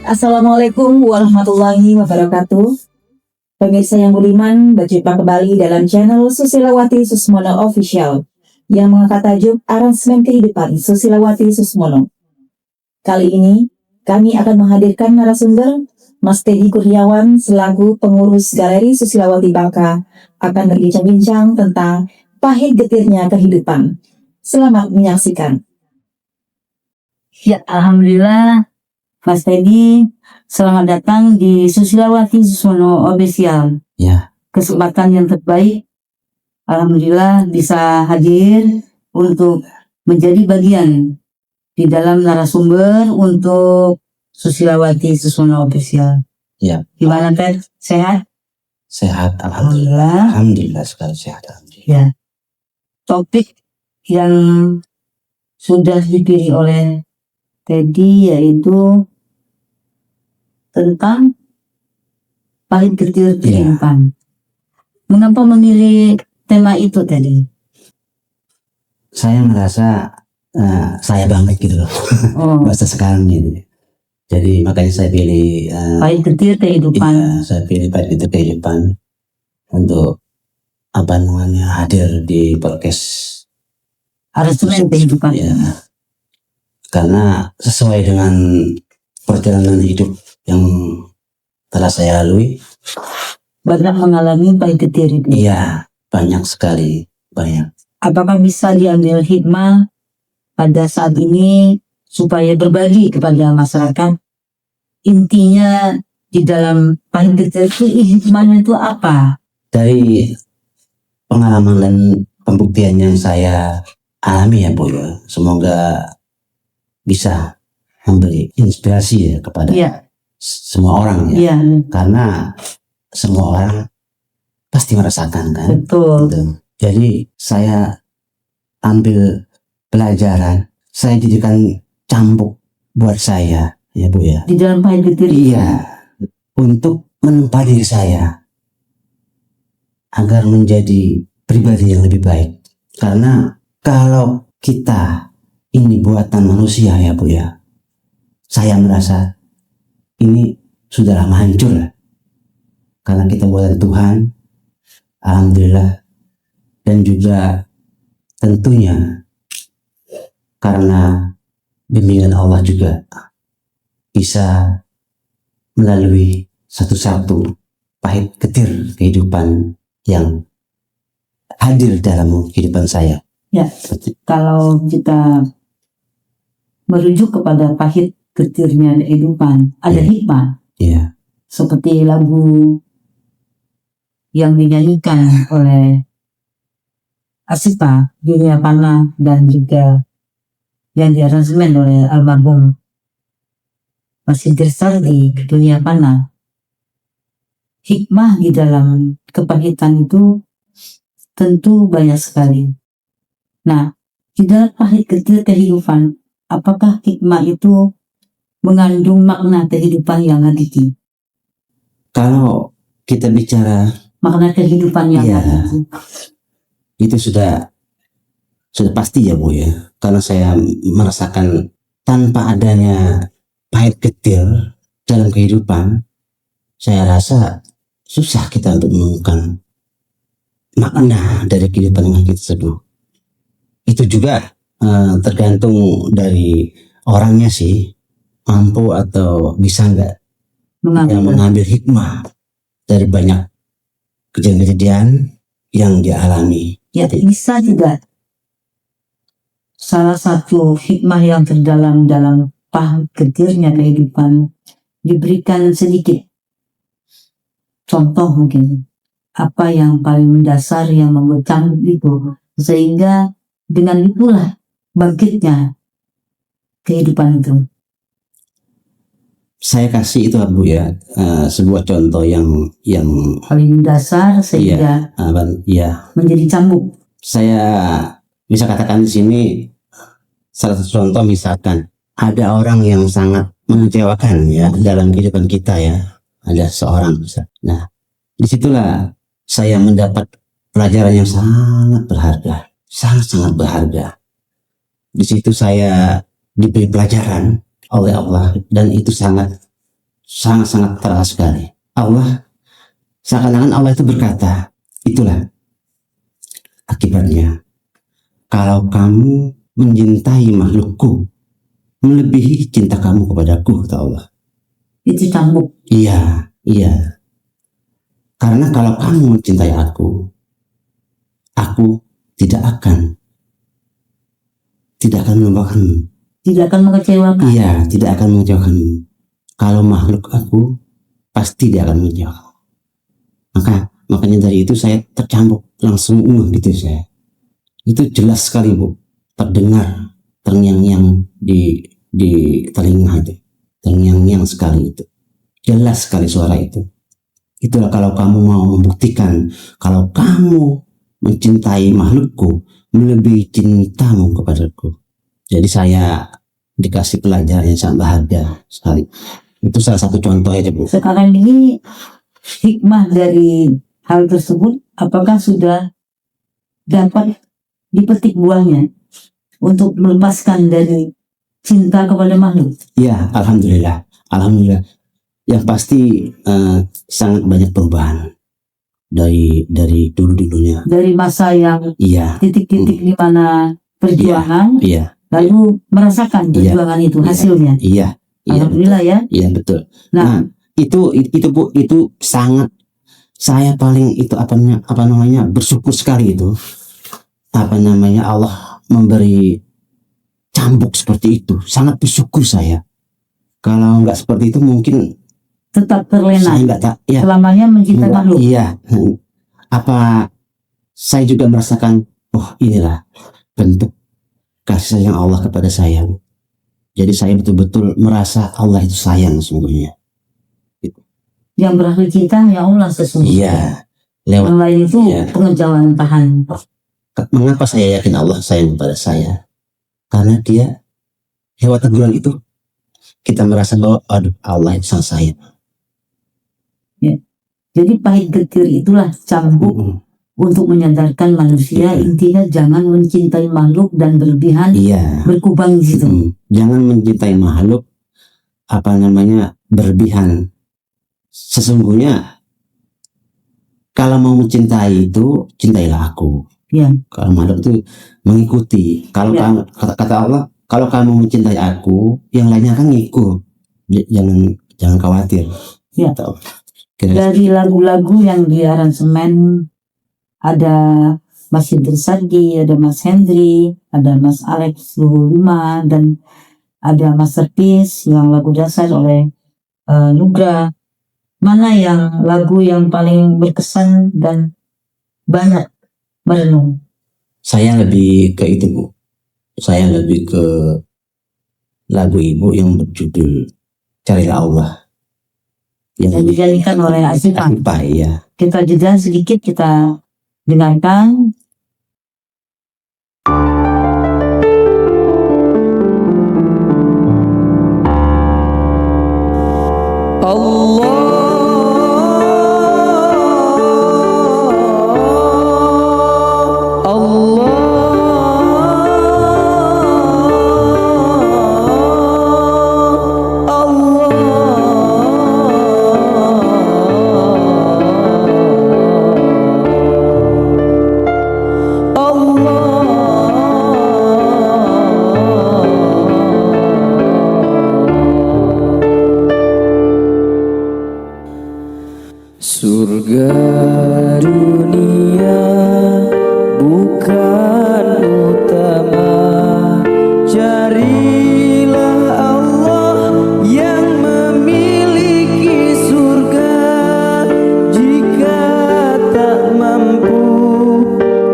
Assalamualaikum warahmatullahi wabarakatuh. Pemirsa yang budiman, berjumpa kembali dalam channel Susilawati Susmono Official yang mengangkat tajuk Aransemen Kehidupan Susilawati Susmono. Kali ini kami akan menghadirkan narasumber Mas Teddy Kurniawan selaku pengurus Galeri Susilawati Bangka akan berbincang-bincang tentang pahit getirnya kehidupan. Selamat menyaksikan. Ya, alhamdulillah Mas Teddy, selamat datang di Susilawati Susmono Official. Ya. Kesempatan yang terbaik, alhamdulillah bisa hadir untuk menjadi bagian di dalam narasumber untuk Susilawati Susmono Official. Ya. Gimana Ted? Sehat? Sehat, alhamdulillah. Alhamdulillah sekali sehat. Alhamdulillah. Ya. Topik yang sudah dipilih oleh Teddy yaitu tentang pahit getir kehidupan. Mengapa memilih tema itu tadi? Saya merasa saya banget gitu loh. Bahasa sekarang ini. Jadi makanya saya pilih pahit getir kehidupan. Ya, saya pilih pahit getir kehidupan untuk apa namanya hadir di podcast Aransemen Kehidupan. Ya. Karena sesuai dengan perjalanan hidup yang telah saya lalui. Banyak mengalami pahit getir itu. Iya, banyak sekali, banyak. Apakah bisa diambil hikmah pada saat ini supaya berbagi kepada masyarakat? Intinya di dalam pahit getir itu hikmahnya itu apa? Dari pengalaman dan pembuktian yang saya alami ya Bu ya, semoga bisa memberi inspirasi ya kepada semua orang ya. Karena semua orang pasti merasakan kan. Betul. Gitu. Jadi saya ambil pelajaran, saya jadikan cambuk buat saya ya Bu ya. Di dalam pahit getir. Iya, untuk menempa diri saya agar menjadi pribadi yang lebih baik. Karena kalau kita ini buatan manusia ya Bu ya, saya merasa ini sudah lama hancur karena kita buatan Tuhan, alhamdulillah, dan juga tentunya karena bimbingan Allah juga bisa melalui satu-satu pahit getir kehidupan yang hadir dalam kehidupan saya. Ya, kalau kita merujuk kepada pahit getirnya kehidupan, ada hikmah. Iya. Seperti lagu yang dinyanyikan oleh Asita, Dunia Panah, dan juga yang diaransemen oleh almarhum Mas Idris di Dunia Panah. Hikmah di dalam kepahitan itu tentu banyak sekali. Nah, di dalam pahit getir kehidupan, apakah hikmah itu mengandung makna kehidupan yang hakiki? Kalau kita bicara makna kehidupan yang hakiki, itu sudah pasti ya Bu ya. Karena saya merasakan tanpa adanya pahit getir dalam kehidupan, saya rasa susah kita untuk menemukan makna dari kehidupan yang hakiki tersebut. Itu juga tergantung dari orangnya sih, mampu atau bisa nggak mengambil hikmah dari banyak kejadian-kejadian yang dia alami. Ya, bisa tidak salah satu hikmah yang terdalam dalam pahit getirnya kehidupan diberikan sedikit contoh mungkin apa yang paling mendasar yang membuat cambuk itu, sehingga dengan itulah bangkitnya kehidupan itu. Saya kasih itu Bu ya, sebuah contoh yang paling dasar sehingga menjadi cambuk. Saya bisa katakan di sini salah satu contoh, misalkan ada orang yang sangat mengecewakan ya dalam kehidupan kita ya, ada seorang bisa. Nah, disitulah saya mendapat pelajaran yang sangat berharga, sangat berharga. Di situ saya diberi pelajaran oleh Allah, dan itu sangat sangat-sangat terasa sekali. Allah, seakan-akan Allah itu berkata, itulah akibatnya. Kalau kamu mencintai makhlukku melebihi cinta kamu kepadaku, kata Allah. Itu cambuk. Iya, iya. Karena kalau kamu mencintai aku tidak akan melupakanmu. Tidak akan mengecewakan. Iya, tidak akan mengecewakanmu. Kalau makhluk aku pasti dia akan mengecewakan. Makanya dari itu saya tercambuk langsung gitu saya. Itu jelas sekali Bu, terdengar terngiang-ngiang di telinga itu, terngiang-ngiang sekali itu, jelas sekali suara itu. Itulah kalau kamu mau membuktikan kalau kamu mencintai makhlukku melebihi cintamu kepadaku. Jadi saya dikasih pelajaran yang sangat bahagia sekali. Itu salah satu contoh aja Bu. Sekarang ini hikmah dari hal tersebut apakah sudah dapat dipetik buahnya untuk melepaskan dari cinta kepada makhluk? Ya, alhamdulillah. Yang pasti sangat banyak perubahan dari dulunya. Dari masa yang Iya, titik-titik di mana perjuangan, iya, lalu merasakan perjuangan itu hasilnya. iya, Alhamdulillah ya. iya betul. Nah, itu Bu, itu sangat saya paling itu apa namanya bersyukur sekali itu. Allah memberi cambuk seperti itu, sangat bersyukur saya. Kalau nggak seperti itu mungkin tetap terlena. saya nggak ya. Selamanya mencintai makhluk. Iya. Saya juga merasakan, inilah bentuk kasih sayang Allah kepada saya. Jadi saya betul-betul merasa Allah itu sayang sesungguhnya. Yang berakhir cinta ya Allah sesungguhnya. Iya. Lewat yang lain itu pengejawan tahan. Mengapa saya yakin Allah sayang kepada saya? Karena dia lewat teguran itu kita merasa bahwa Allah itu sangat sayang. Ya. Jadi pahit getir itulah cambuk untuk menyadarkan manusia. Intinya jangan mencintai makhluk dan berlebihan berkubang di situ. Jangan mencintai makhluk berlebihan. Sesungguhnya kalau mau mencintai itu cintailah aku. Ya. Kalau makhluk itu mengikuti. Kalau kamu, kata Allah, kalau kamu mencintai aku, yang lainnya kan ngikut. Jangan khawatir. Ya. Dari lagu-lagu yang di aransemen ada Mas Hindri Sadi, ada Mas Hendri, ada Mas Alex Luhulima, dan ada Masterpiece yang lagu dasar oleh Nugra. Mana yang lagu yang paling berkesan dan banyak merenung? Saya lebih ke itu Bu. Saya lebih ke lagu Ibu yang berjudul Carilah Allah. Yang dinyanyikan oleh Asifah. Ya. Kita jeda sedikit, kita dengarkan. Surga dunia bukan utama, carilah Allah yang memiliki surga. Jika tak mampu,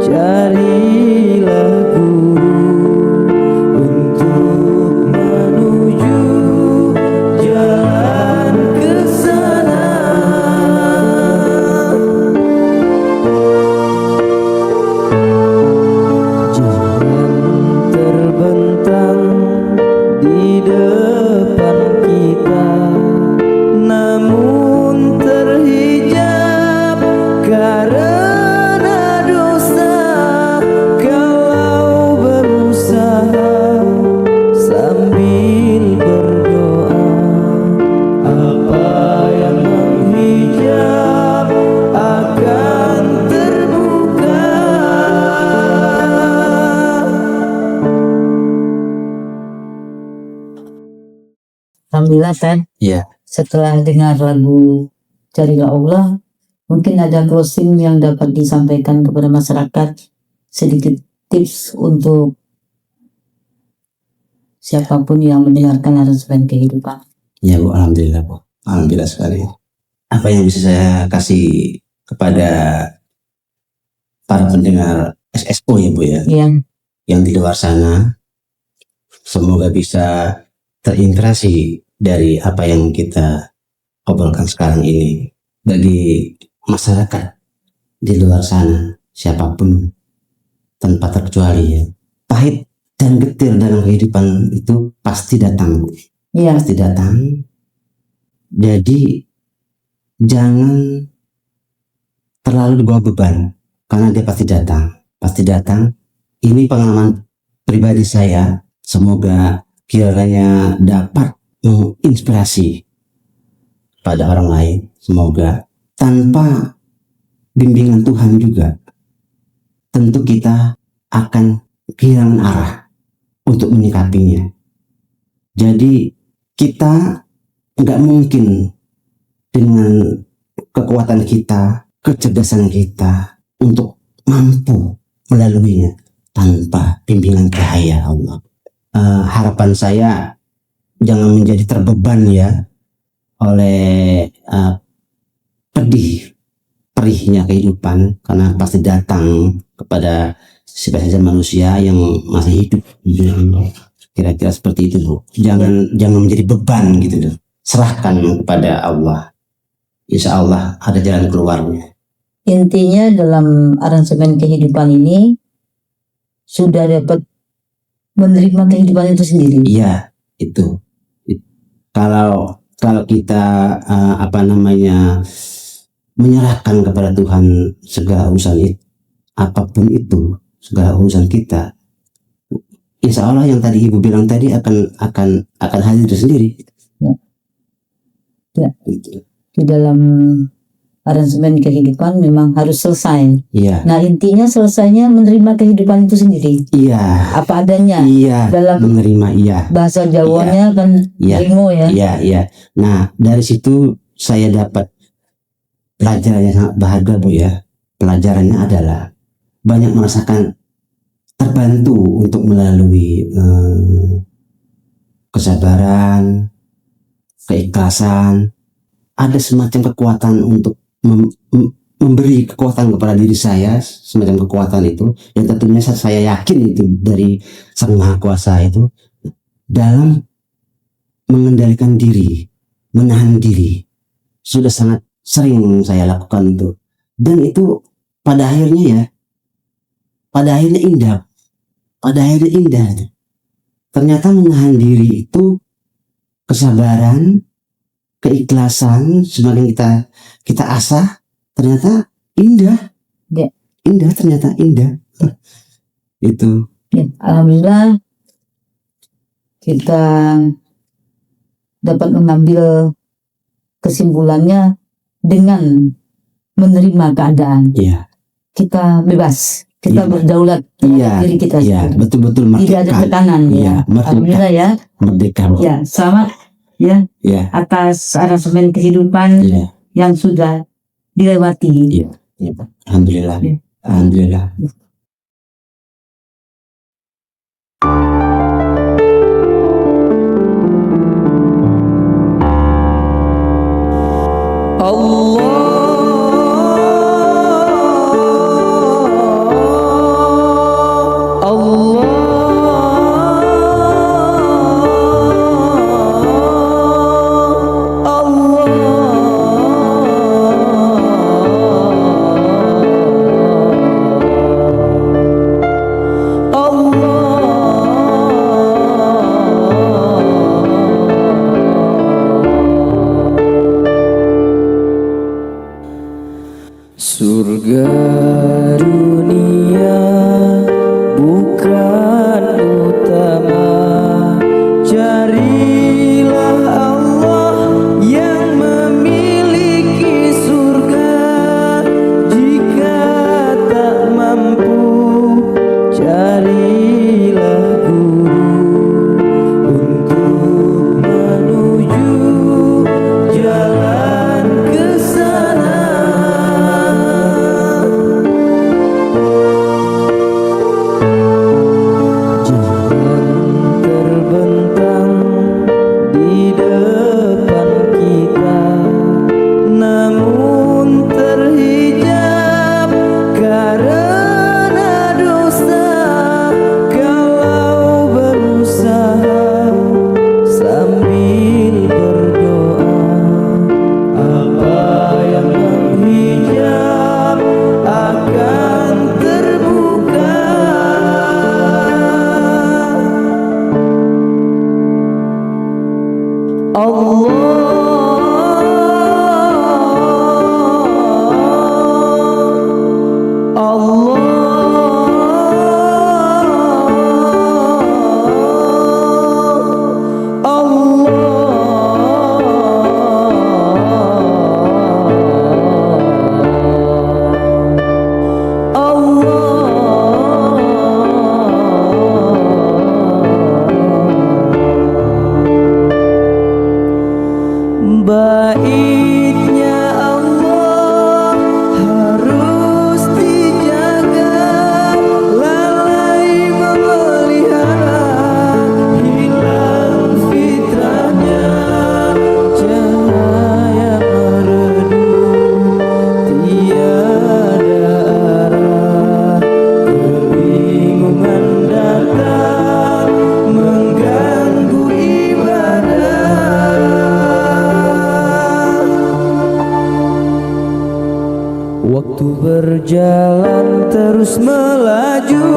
carilah guru untuk menuju jalan ke sana. alhamdulillah Tan, Iya. setelah dengar lagu Carilah Allah, mungkin ada closing yang dapat disampaikan kepada masyarakat, sedikit tips untuk siapapun yang mendengarkan aransemen kehidupan. Ya Bu, alhamdulillah Bu. Alhamdulillah sekali. Apa yang bisa saya kasih kepada para pendengar SSO ya Bu ya, yang di luar sana, semoga bisa terinspirasi dari apa yang kita obrolkan sekarang ini. Bagi masyarakat di luar sana, siapapun tanpa terkecuali ya, pahit dan getir dalam kehidupan itu pasti datang, Iya. pasti datang. Jadi jangan terlalu dibawa beban, karena dia pasti datang, pasti datang. Ini pengalaman pribadi saya, semoga kiranya dapat menginspirasi pada orang lain. Semoga tanpa bimbingan Tuhan juga, tentu kita akan kehilangan arah untuk menyikapinya. Jadi kita nggak mungkin dengan kekuatan kita, kecerdasan kita untuk mampu melaluinya tanpa bimbingan cahaya Allah. Harapan saya jangan menjadi terbeban ya oleh perihnya kehidupan, karena pasti datang kepada siapa saja manusia yang masih hidup. Kira-kira seperti itu Bu. Jangan menjadi beban gitu loh. Serahkan kepada Allah. Insya Allah ada jalan keluarnya. Intinya dalam aransemen kehidupan ini sudah dapat menerima kehidupan itu sendiri. Iya, itu. Kalau kita menyerahkan kepada Tuhan segala urusan itu, apapun itu, segala urusan kita, insya Allah yang tadi Ibu bilang tadi akan hadir sendiri. Ya. Gitu. Di dalam aransemen kehidupan memang harus selesai. Iya. Nah intinya selesainya menerima kehidupan itu sendiri. Iya. Apa adanya. Iya. Dalam menerima. Iya. Bahasa Jawanya kan rimo ya. Iya. Iya. Nah dari situ saya dapat pelajaran yang sangat berharga Bu ya. Pelajarannya adalah banyak merasakan terbantu untuk melalui kesabaran, keikhlasan. Ada semacam kekuatan untuk memberi kekuatan kepada diri saya, semacam kekuatan itu yang tentunya saya yakin itu dari Sang Maha Kuasa itu, dalam mengendalikan diri, menahan diri. Sudah sangat sering saya lakukan itu, dan itu pada akhirnya indah. Ternyata menahan diri itu, kesabaran, keikhlasan, semakin kita asah, ternyata indah. Ya. Ternyata indah. Itu. Ya, alhamdulillah kita dapat mengambil kesimpulannya dengan menerima keadaan. Iya. Kita bebas, kita Iya. berdaulat terhadap diri kita sendiri. Betul-betul Tidak merdeka. ada tekanan ya. Merdeka. Alhamdulillah ya. Merdeka. Ya, selamat ya Ya. atas aransemen kehidupan Iya. yang sudah dilewati. Iya. Alhamdulillah. Ya. Alhamdulillah. melaju.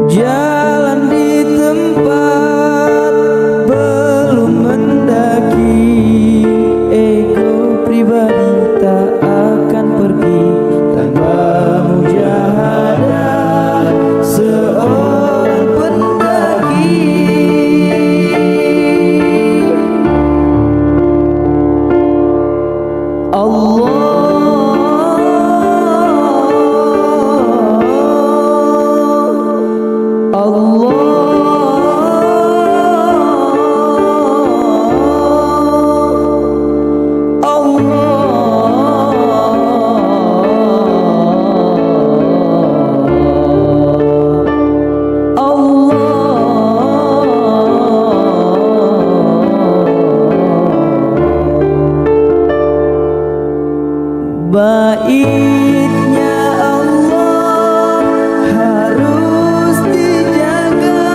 Jalan di tempat belum mendaki, ego pribadi tak akan pergi tanpa mujahadah seorang pendaki. Baiknya Allah harus dijaga,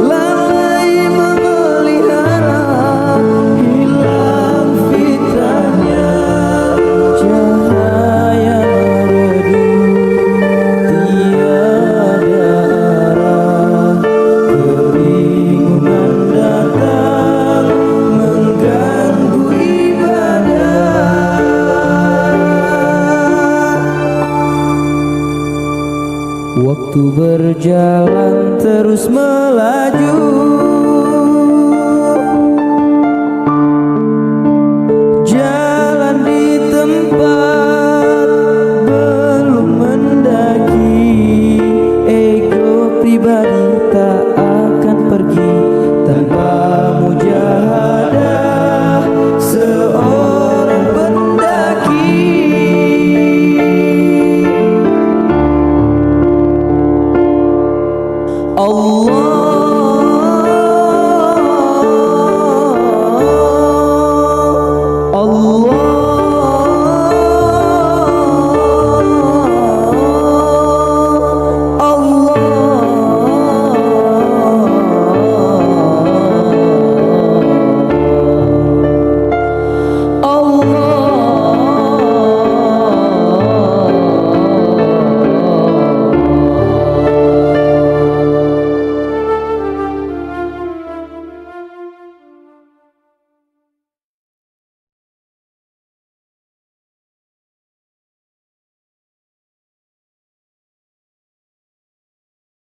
lalai memelihara, hilang fitrahnya, cahaya meredup, tiada arah, kebingungan datang mengganggu ibadah. Waktu berjalan terus melaju.